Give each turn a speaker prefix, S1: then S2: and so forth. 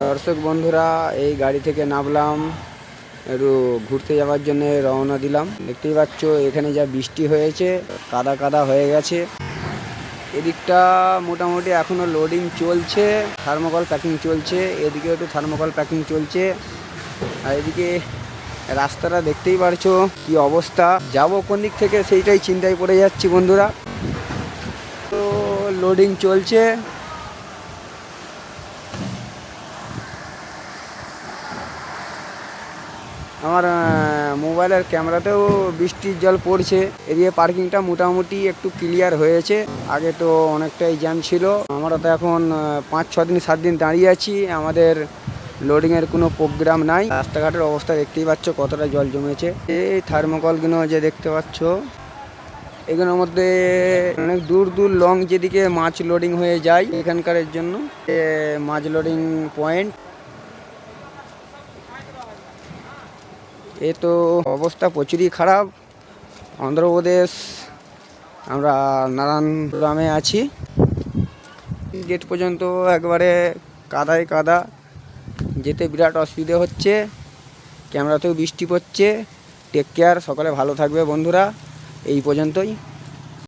S1: দর্শক বন্ধুরা, এই গাড়ি থেকে নামলাম, একটু ঘুরতে যাওয়ার জন্য রওনা দিলাম। দেখতেই পাচ্ছ এখানে যা বৃষ্টি হয়েছে, কাদা কাদা হয়ে গেছে। এদিকটা মোটামুটি এখনো লোডিং চলছে, থার্মোকল প্যাকিং চলছে। এদিকে একটু থার্মোকল প্যাকিং চলছে। আর এদিকে রাস্তাটা দেখতেই পারছো কি অবস্থা, যাবো কোন দিক থেকে সেইটাই চিন্তায় পড়ে যাচ্ছি বন্ধুরা। তো লোডিং চলছে। আমার মোবাইলের ক্যামেরাতেও বৃষ্টির জল পড়ছে। এদিকে পার্কিংটা মোটামুটি একটু ক্লিয়ার হয়েছে, আগে তো অনেকটাই জ্যাম ছিল। আমরা তো এখন 5-6 দিন 7 দিন দাঁড়িয়ে আছি, আমাদের লোডিংয়ের কোনো প্রোগ্রাম নাই। রাস্তাঘাটের অবস্থা দেখতেই পাচ্ছ কতটা জল জমেছে। এই থার্মোকলগুলো যে দেখতে পাচ্ছ, এগুলোর মধ্যে অনেক দূর দূর লং যেদিকে মাছ লোডিং হয়ে যায় এখানকারের জন্য মাছ লোডিং পয়েন্ট। এ তো অবস্থা প্রচুরই খারাপ। অন্ধ্রপ্রদেশ, আমরা নারায়ণগ্রামে আছি। গেট পর্যন্ত একবারে কাদায় কাদা, যেতে বিরাট অসুবিধে হচ্ছে। ক্যামেরাতেও বৃষ্টি পড়ছে। টেক কেয়ার, সকলে ভালো থাকবে বন্ধুরা। এই পর্যন্তই।